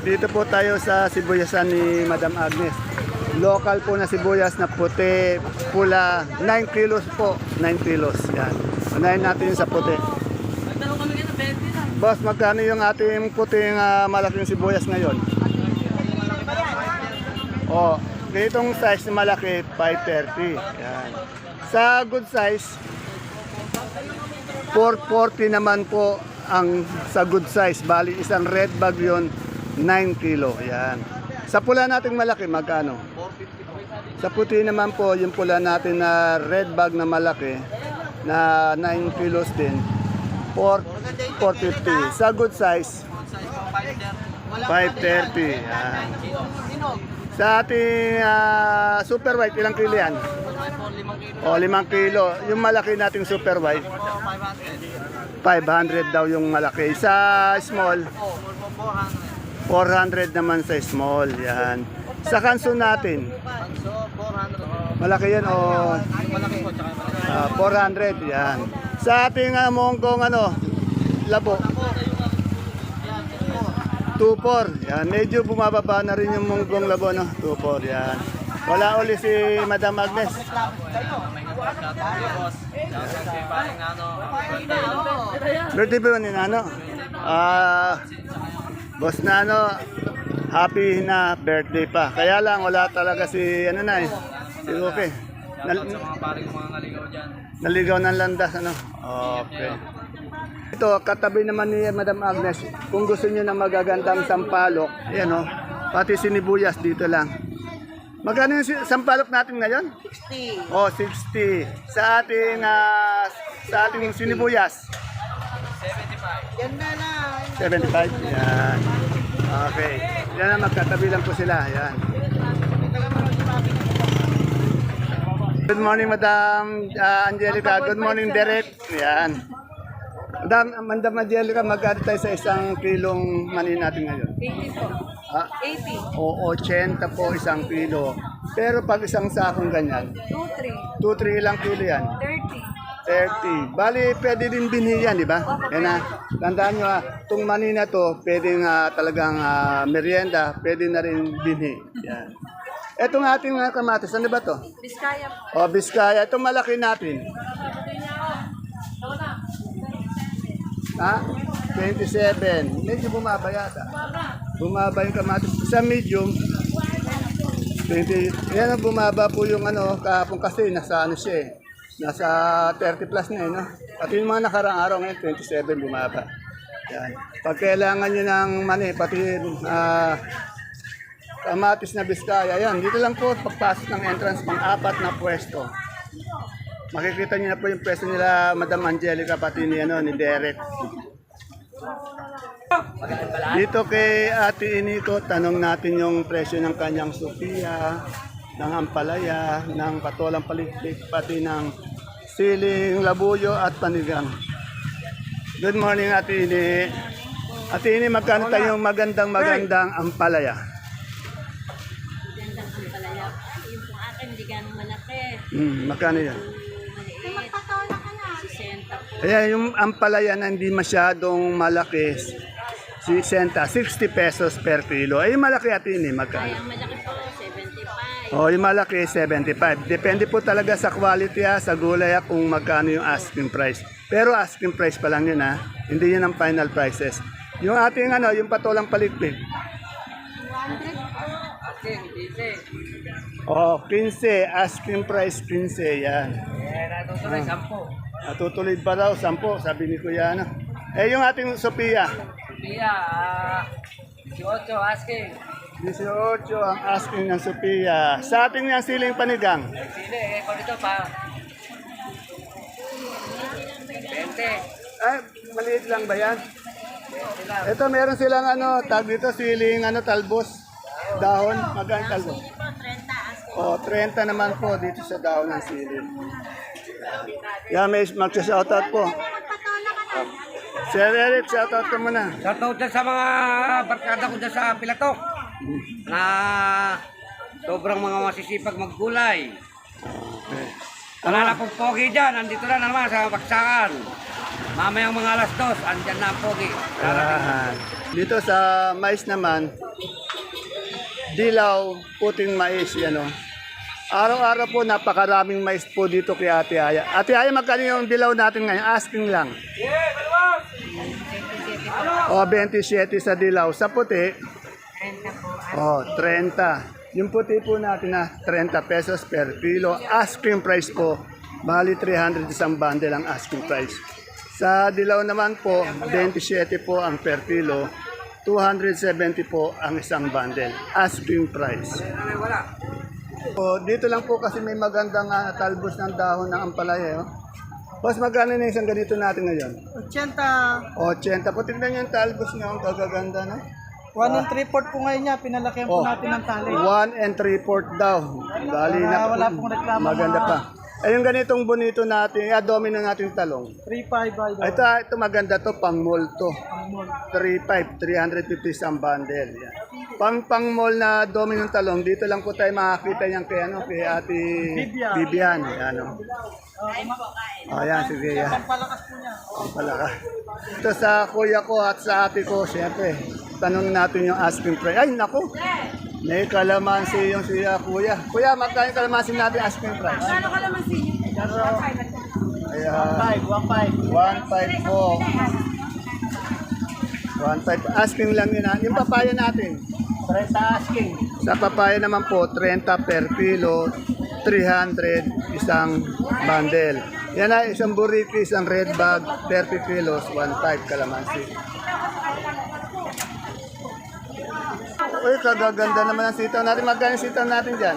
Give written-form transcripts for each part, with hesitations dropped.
Dito po tayo sa sibuyasan ni Madam Agnes. Local po na sibuyas na puti, pula, 9 kilos po. 9 kilos, yan. Unahin natin yung sa puti. Magtanong kami ngayon, 20 lang. Boss, magkano yung ating puting malaking sibuyas ngayon? Oh, ganitong size na malaki, 530. Yan. Sa good size, 440 naman po ang sa good size. Bali, isang red bag yun, 9 kilo. Yan. Sa pula natin malaki, magkano? Sa puti naman po, yung pula natin na red bag na malaki, na 9 kilos din, 450. Sa good size, 530. Yan. Sa ating super white, ilang kilo yan? O, 5 kilo. Yung malaki nating super white, 500 daw yung malaki. Sa small, 400 naman sa small. Yan. Sa kanso natin, malaki yan o 400. Yan. Sa ating monggong labo, 2.4. Yan. Medyo bumababa na rin yung monggong labo, no? 2.4. Yan. Wala uli si Madam Agnes. Birthday ba ni Nano? Boss Nano, happy na birthday pa. Kaya lang wala talaga si si Luke. Sa mga paring mga naligaw dyan. Naligaw ng landas, Okay. Ito, katabi naman ni Madam Agnes. Kung gusto niyo na magagandang sampalok, ayan pati sinibuyas dito lang. Magkano yung sampalok natin ngayon? 60. Oh, 60. Sa ating sinibuyas? 75. Yan na lang. 75? Yan. Okay. Yan na, magkatabi lang po sila. Yan. Good morning, Madam Angelica. Good morning, Derek. Yan. Madam Angelica, magkano tayo sa isang kilong mani natin ngayon? 80 po. 80. O 80 po isang kilo. Pero pag isang sakong ganyan, 2-3. 2-3 ilang kilo yan? 30. 30. Bali, pwede din binhi yan, di ba? Yan na. Tandaan nyo itong mani na to, pwede talagang merienda, pwede na rin binhi. Yan. Itong ating kamatis, ano ba to? Biskaya po. O, Biskaya. Itong malaki natin. Ha? 27. Medyo bumaba yata. Bumaba yung kamatis. Sa medium, 20. Yan ang bumaba po yung kahapon kasi nasa siya eh. Nasa 30 plus na eh, no? Pati yung mga nakaraang araw ngayon, 27 bumaba. Yan. Pag kailangan nyo ng mani, pati kamatis na Biskaya, yan. Dito lang po, pagpasok ng entrance, pang-apat na pwesto. Makikita niyo na po yung pwesto nila, Madam Angelica, pati ni Derek. Dito kay Ate Iniko, tanong natin yung presyo ng kanyang Sophia, ng ampalaya, ng patolang palikpik, pati ng siling labuyo at panigang. Good morning, Ate Ini. Ate Ini, magkano tayong magandang ampalaya? Gandang ampalaya. Yung po akin, hindi ganong malaki. Magkano yan? Maliit. 60 po. Ayan, yung ampalaya na hindi masyadong malaki, 60 pesos per kilo. Ay, yung malaki Ate Ini, Ay, magkano? ang malaki po, 75. O, yung malaki, 75. Depende po talaga sa quality sa gulay kung magkano yung asking price. Pero asking price pa lang yun Hindi yun ang final prices. Yung ating yung patolang palikpik. 100 po. O, 15. Asking price, 15. Yan. Natutuloy, 10. Natutuloy pa daw, 10. Sabi ni Kuya yung ating Sophia. Pia, 18 asking. 18 ang asking ng Sophia. Sa ating yung siling panigang. Sili, kung dito pa. 20. Ay, maliit lang ba yan? Ito, meron silang tag dito, siling talbos. Dahon, magkano talbos? Sili po, 30 asking. O, 30 naman po dito sa dahon ng sili. Yan, may magsa-shoutout po. Sir Eric, shoutout ka muna. Shoutout dyan sa mga barkada ko dyan sa Pilatok na sobrang mga masisipag maggulay. Okay. Wala na pong pogi dyan, nandito na naman sa baksakan. Mamayang mga alas 2, andyan na ang pogi. Ah, dito sa mais naman, dilaw, puting mais, yan o. Araw-araw po, napakaraming mais po dito kay Ate Aya. Ate Aya, magkano yung dilaw natin ngayon? Asking lang. O, 27 sa dilaw. Sa puti? 30 po. O, 30. Yung puti po natin na 30 pesos per kilo. Asking price po, bali 300 isang bundle ang asking price. Sa dilaw naman po, 27 po ang per kilo. 270 po ang isang bundle. Asking price. O, dito lang po kasi may magandang talbos ng dahon ng ampalaya. Boss, magkano na isang ganito natin ngayon? 80. 80. Po, tignan niyo yung talbos niya. Ang gagaganda, no? 1 and 3/4 po ngayon niya. Pinalakihan po natin ng tali. 1 and 3/4 daw. Bali na po. Wala pong reklamo. Maganda pa. Ay, yung ganitong bonito natin, domino natin talong. 3.5 idol. Ito maganda to, pang mall to. 3.5, 350 isang bundle. Yan. Pang mall na domino talong, dito lang po tayo makakita yan kay Ate Bibian. Yan, o. Ayan, sige yan. Pampalakas po niya. Pampalakas. Ito sa kuya ko at sa ate ko, syempre, tanong natin yung asking price. Ay, naku! May kalamansi yung siya kuya. Kuya, magkano yung kalamansi natin asking price? Ano ka naman siya? Ayan. 1.5 po. 1.5. Asking lang yun ha. Yung papaya natin. 30 asking. Sa papaya naman po, 30 per kilo, 300 isang bundle. Yan na, isang buriki, isang red bag, 30 kilos, 1.5 kalamansi. Uy, kagaganda naman ang sitaw natin. Magkano yung sitaw natin dyan?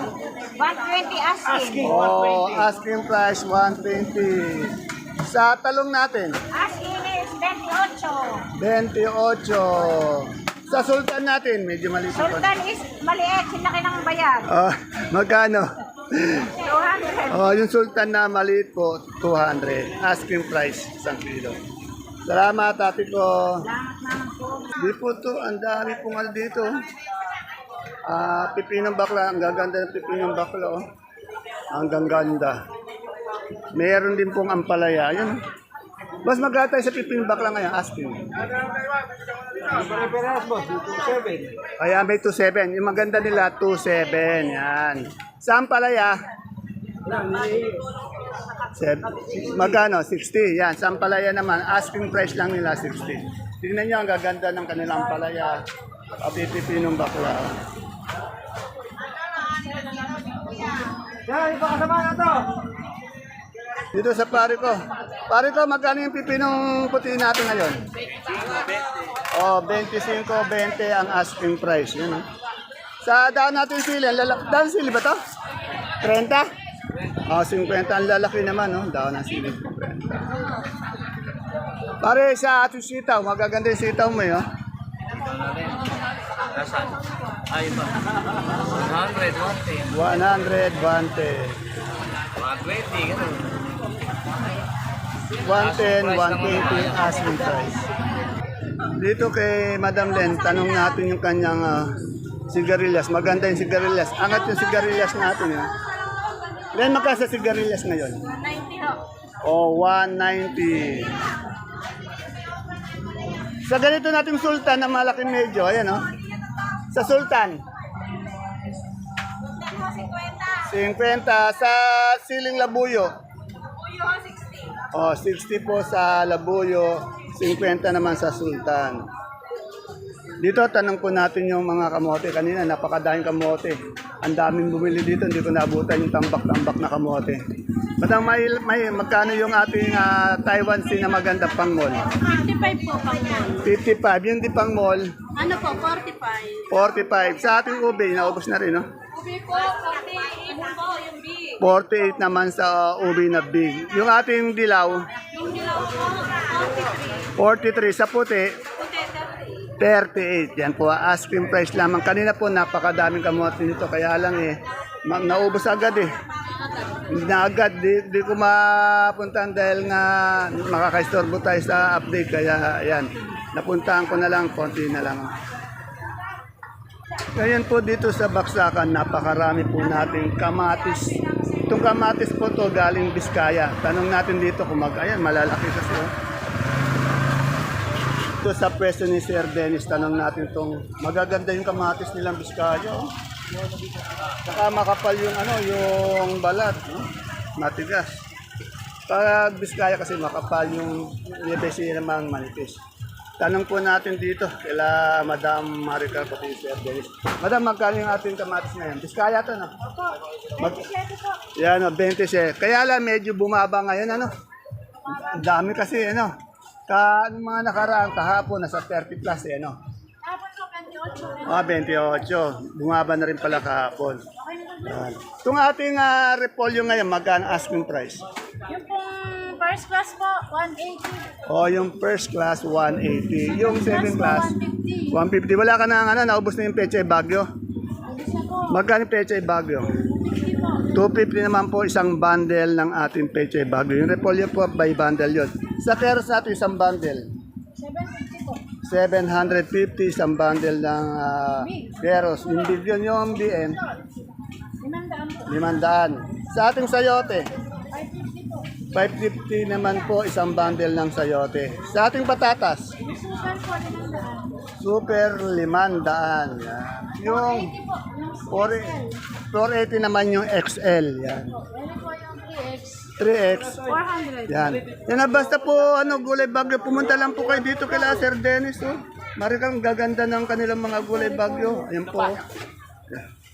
120 asking. Oh, asking price 120. Sa talong natin, Asking is 28. 28. Sa sultan natin, medyo maliit pa. Sultan is maliit, sinaki ng bayan. Oh, magkano? 200. Oh, yung sultan na maliit po, 200. Asking price, 1 kilo. Salamat, ate ko. Di po to, ang dami pong ano dito. Pipinong bakla, ang gaganda ng pipinong bakla. Oh. Ang ganda. Meron din pong ampalaya. Yun. Mas magkatay sa pipinong bakla ngayon, asking. Kaya may 2.7. Yung maganda nila, 2.7. Yan. Sa ampalaya, magkano? 60. Yan. Sa ampalaya naman, asking price lang nila, 60. Tingnan nyo, ang gaganda ng kanilang ampalaya. Pipinong bakla. Yan, iba kasama na to. Dito sa pare ko. Pare ko, magkano yung pipinong puti natin ngayon? Oh, 25, 20 ang asking price. Yun, oh. Sa daan natin sili, daan sili ba to? 30? Oh, 50 ang lalaki naman, oh. Daan ng sili. 30. Pare, sa ating sitaw, magaganda yung sitaw mo, oh. Ay ba? 100, 100, 20. 120, gano'n. 110, 120 asking price. Dito kay Madam Len, tanong natin yung kanyang sigarilyas. Maganda yung sigarilyas. Angat yung sigarilyas natin. Len, magkano sa sigarilyas ngayon? 90 ho. O, 190. Sa ganito natin sultan na malaking medyo, ayan o. Sa sultan, 50. Sa siling labuyo, o 60 po sa labuyo, 50 naman sa sultan. Dito, tanong po natin yung mga kamote. Kanina, napakadaming kamote. Ang daming bumili dito, hindi ko naabutan yung tambak-tambak na kamote. Madang magkano yung ating Taiwan Sea na maganda pang mall? 55 po pang mall. 55. Yung di pang mall, Ano po, 45. 45. Sa ating ube, naubos na rin, no? Ubi po, 48 po yung big. 48 naman sa ube na big. Yung ating dilaw, Yung dilaw po, 43. 43. Sa puti, Puti, 38. Yan po, asking price lamang. Kanina po, napakadaming kamote nito. Kaya lang naubos agad eh. Hindi na agad, di ko mapuntahan dahil nga makakaistorbo tayo sa update. Kaya yan, napuntahan ko na lang, konti na lang. Ngayon po dito sa Baksakan, napakarami po nating kamatis. Itong kamatis po to galing Biskaya. Tanong natin dito kung ayan, malalaki kasi. Ito sa pwesto ni Sir Dennis, tanong natin itong magaganda yung kamatis nilang Biskaya. Oh. Saka makapal yung yung balat, no? Matigas. Pag Biskaya kasi makapal yung nibesi namang manipis. Tanong po natin dito kila Madam Maricar pati Sir Dennis. Madam, magkano yung ating kamatis ngayon? Biskaya to, no? Yan, 27. Kaya lang medyo bumaba ngayon, Ang dami kasi, mga nakaraan kahapon nasa 30 plus, 28. Bumaba na rin pala kahapon. Yan. Itong ating repolyo ngayon, magkano asking price? Yung pong first class po, 180. Yung first class, 180. Yung second class, 150. Wala ka na naubos na yung Pechay Bagyo. Magkano yung Pechay Bagyo? 250 naman po isang bundle ng ating Pechay Bagyo. Yung repolyo po, by bundle yun. Sa keros natin isang bundle. 750 po. 750 isang bundle ng keros. Yung billion yung BM, 500 po. 500. Sa ating sayote, 550 po. 550 naman po isang bundle ng sayote. Sa ating patatas, Super po, 500. super 500. Yan. Yung 480 naman yung XL. Yan. Ano po yung 3X? 3X. 400. Yan. Yan na basta po gulay bagyo. Pumunta lang po kayo dito kila Sir Dennis. Marikang gaganda ng kanilang mga gulay bagyo. Ayan po.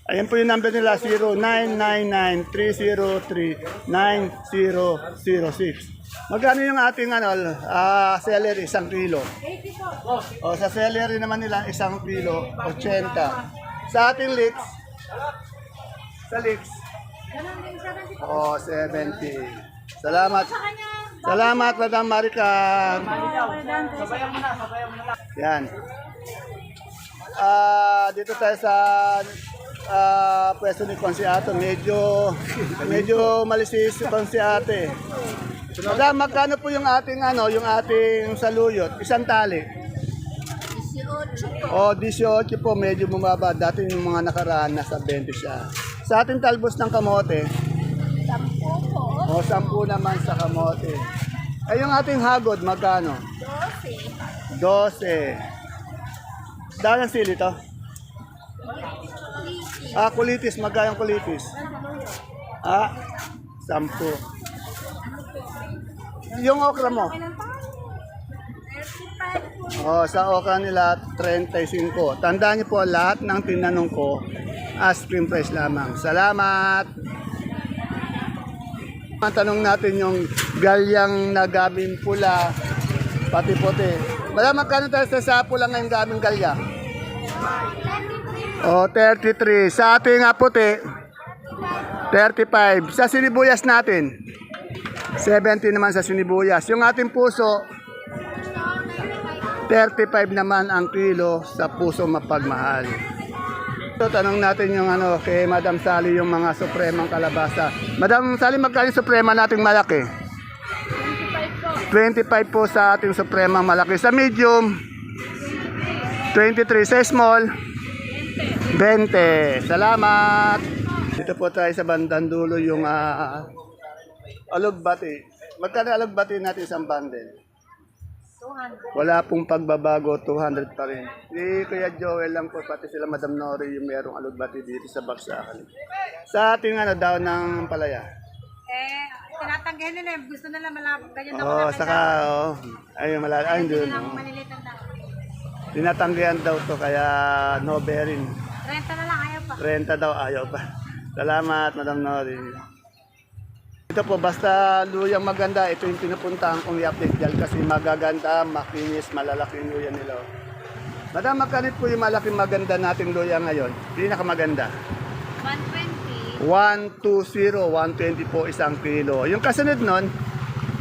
Ayan po yung number nila, 0999-303-9006. Magkano yung ating celery, 1 kilo? 80 po. Sa celery naman nila, 1 kilo, 80. Sa ating leeks, sa leeks, Ganun din, 70 po. 70. Salamat. Sa kanya, Salamat, Madam Marica. sabayan mo na. Yan. Dito tayo sa pwesto ni Consiato. Medyo malisis si Consiate. Madam, magkano po yung ating yung ating saluyot? Isang tali. 18 O, po. 18 po, medyo bumaba. Dati yung mga nakaraan, nasa 20 siya. Sa ating talbos ng kamote, 10 po. o 10 naman sa kamote. Ay, yung ating hagod, magkano? 12. 12. Dahil ang sili to? Kulitis. Magkano yung kulitis? 10. Yung okra mo? 35 po. Sa okra nila, 35. Tandaan niyo po, lahat ng tinanong ko, asking price lamang. Salamat! Ang tanong natin yung galyang na gabing pula, pati puti. Madam, magkano tayo sa pula ngayong gabing galya? 33. Sa ating puti, 35. Sa sinibuyas natin, 70 naman sa sinibuyas. Yung ating puso, 35 naman ang kilo sa puso mapagmahal. So, tanong natin yung kay Madam Sally yung mga supremang kalabasa. Madam Sally, magkano yung suprema nating malaki? 25 po sa ating supremang malaki. Sa medium, 23. Sa small, 20. Salamat! Dito po tayo sa bandang dulo yung alugbati. Magkano alugbati natin isang bundle? 200. Wala pong pagbabago, 200 pa rin. Si Kuya Joel lang po, pati sila Madam Nori yung merong alugbati dito sa Baksakan. Sa ating daw ng palaya. Tinatanggihan nila. Gusto nila malapit. Ganyan Saka, ayun, ayun doon. Maliliit ang tao. Tinatanggihan daw to, kaya no bearing. 30 na lang, ayaw pa. 30 daw, ayaw pa. Salamat, Madam Nori. Ito po, basta luyang maganda, ito yung pinupuntahan kong i-update dyan kasi magaganda, makinis, malalaki yung luya nila. Madam, magkanit po yung malaking maganda nating luya ngayon? Pinakamaganda. 120. 120, 120 po isang kilo. Yung kasunod nun,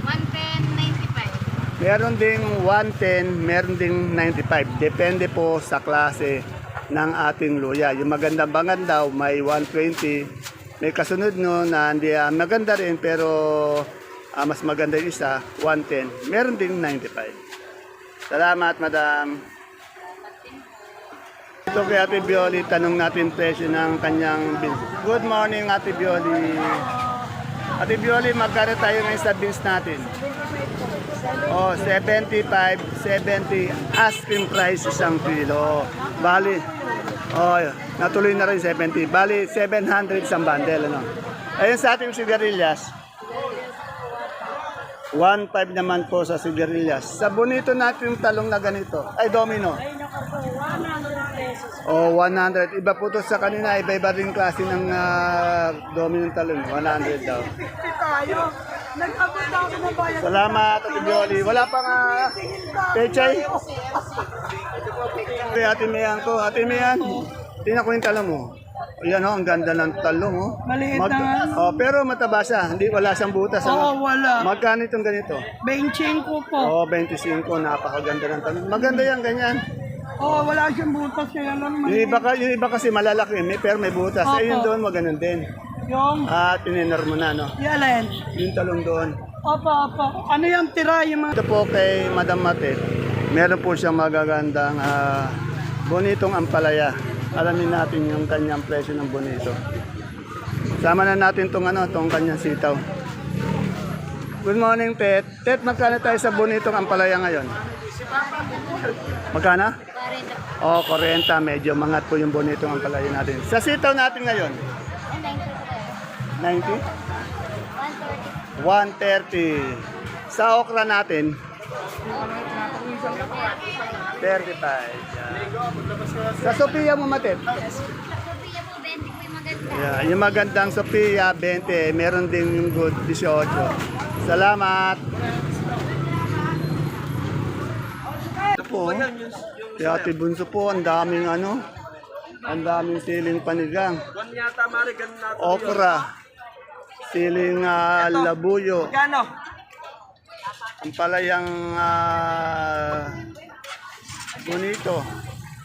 110, 95. meron ding 110, meron ding 95. Depende po sa klase ng ating luya. Yung maganda-maganda, may 120. May kasunod no na hindi maganda rin pero mas maganda yung isa, 110. Meron ding 95. Salamat, Madam. Ito kay Ate Bioli, tanong natin presyo ng kanyang beans. Good morning, Ate Bioli. Ate Bioli, magkano tayo ngayon sa beans natin? Oh, 75, 70 asking price isang kilo. Bali, oh, natuloy na rin 70. Bali, 700 isang bundle, ano. Ayun sa ating sigarilyas, 1.5 naman po sa sigarilyas. Sa bonito natin yung talong na ganito, ay domino. Ay, naku po, 100 pesos. Oh, 100. Iba po to sa kanina, iba-iba rin klase ng domino talong. 100 daw. Tayo. Nag-abot ako ng bayan. Salamat, Ate Bioli. Wala pang pechay. Ate Mian ko. Ate Mian, tingnan ko yung talong mo. Ayan o, ang ganda ng talong o. Maliit na nga. Oh, pero mataba siya. Hindi, wala siyang butas. Oo, wala. Magkano itong ganito? 25 po. Oh, 25. Napakaganda ng talong. Maganda yan, ganyan. Oo, wala siyang butas kaya naman. Yung iba kasi malalaki, pero may butas. Opo. Ayun doon, maganon din. Yung, Tininer mo na, no? Yalen. Yung talong doon. Opo, opo. Ano yung tira yung mga... Ito po kay Madam Matet, meron po siyang magagandang bonitong ampalaya. Alamin natin yung kanyang presyo ng bonito. Sama na natin tong kanyang sitaw. Good morning, Tet. Tet, magkano tayo sa bonitong ampalaya ngayon? Magkano? 40. Oh, 40. Medyo mangat po yung bonitong ampalaya natin. Sa sitaw natin ngayon? 90? 130. Sa okra natin? 35. Yan. Sa Sophia mo, Matet? Sophia po, 20 po yung maganda. Yeah, yung magandang Sophia, 20. Meron din yung good, 18. Salamat. Ito po. Si Ate Bunso po, ang daming ang daming siling panigang. Okra. Siling labuyo. Gano? Ang palayang bonito.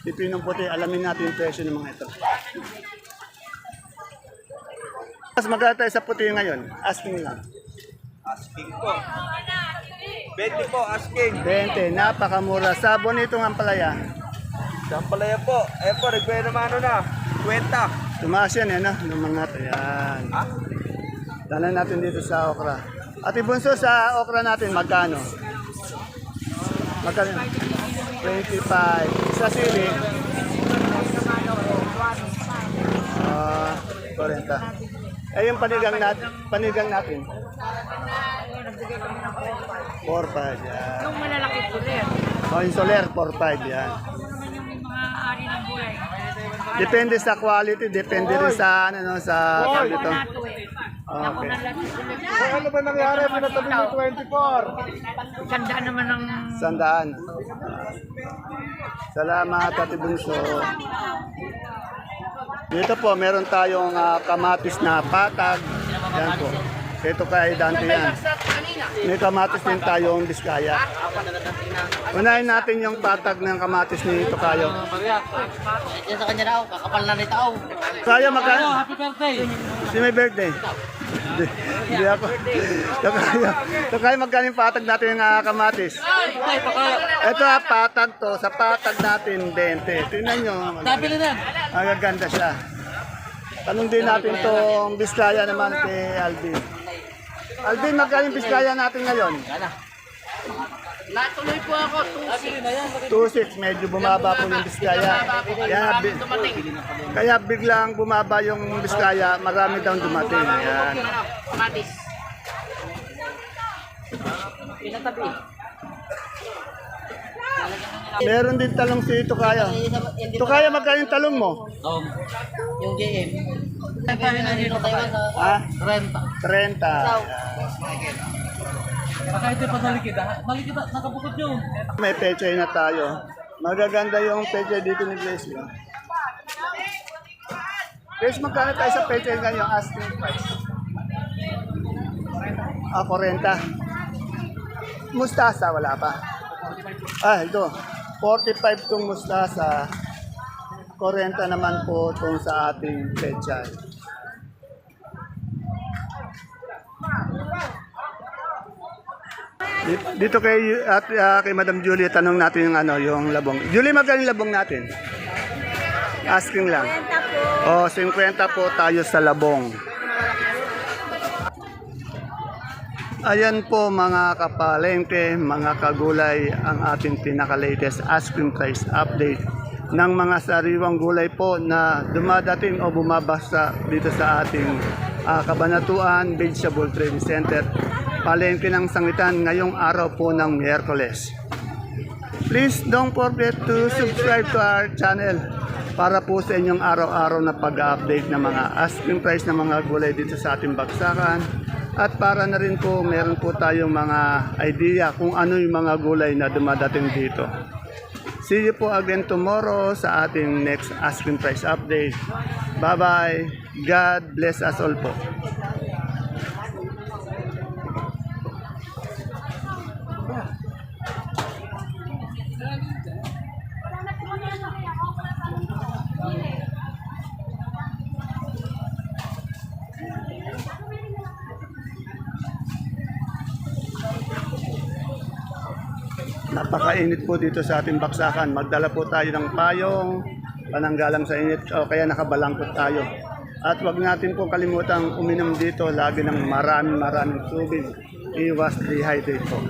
Pipinong puti. Alamin natin yung presyo ng mga ito. Mas magkano tayo sa puti ngayon? Asking lang. Asking po. 20 po, asking. 20. Napakamura. Sa bonitong ang palaya. Sampalaya po. Eh po, require naman na. 20. Tumaas yan, ng mga ito. Yan. Tanan natin dito sa okra. Ate Bunso, sa okra natin, magkano? Magkano? 25. Sa sili? 40. Eh, yung panigang natin? 4-5, yan. Yung malalaki po rin. Oh, yung soler, 4-5, yan. Naman yung mga ari ng gulay. Depende sa quality, depende rin sa, sa dito. Ako Okay. na lang. Ano ba nangyari? Pinatabi mo 24. Sandaan naman ng... Sandaan. Salamat, Ate Bunso. Dito po, meron tayong kamatis na patag. Yan po. Ito kay Dante yan. May kamatis din tayong Biskaya. Unahin natin yung patag ng kamatis ni Tokayo. Yan sa kanya daw, kakapal na nito. Kaya magkano? Happy birthday! Si may birthday. Hindi ako. Tokayo, magkano yung patag natin ng kamatis? Ito patag to. Sa patag natin, 20. Tingnan nyo. Nabili na. Ang ganda siya. Tanong din natin tong Biskaya naman kay Alvin. Alvin, magkano yung Biskaya natin ngayon? Natuloy po ako, 2.6, medyo bumaba po yung Biskaya. Kaya biglang bumaba yung Biskaya, marami daw dumating. Ayan. Matis. Pinatabi. Meron din talong si Tukaya. Tukaya, magkano yung talong mo? Yung JM. Sabi na dito tayo Ha? sa 30. 30. Baka ito pa nalikid ha? Nalikid ha? Nakabukod yun. May pechay na tayo. Magaganda yung pechay dito ni Grace. Grace, magkano tayo sa pechay ngayon? Asking price. 40. Mustasa, wala pa. Ito. 45 tong mustasa. 40 naman po itong sa ating pechay. Dito kay Madam Julie, tanong natin yung labong. Julie, magkano yung labong natin? Asking lang. 50 po. 50 po tayo sa labong. Ayan po mga kapalengke, mga kagulay, ang ating pinaka-latest asking price update ng mga sariwang gulay po na dumadating o bumabasa dito sa ating Kabanatuan Vegetable Trading Center. Palengke ng Sangitan ngayong araw po ng Miyerkules. Please don't forget to subscribe to our channel para po sa inyong araw-araw na pag-update ng mga asking price ng mga gulay dito sa ating baksakan. At para na rin po, meron po tayong mga idea kung ano yung mga gulay na dumadating dito. See you po again tomorrow sa ating next asking price update. Bye-bye. God bless us all po. Napakainit po dito sa ating baksakan. Magdala po tayo ng payong, pananggalang sa init, o kaya nakabalangkot tayo. At wag natin po kalimutang uminom dito lagi ng maraming tubig. Iwas dehydrate po.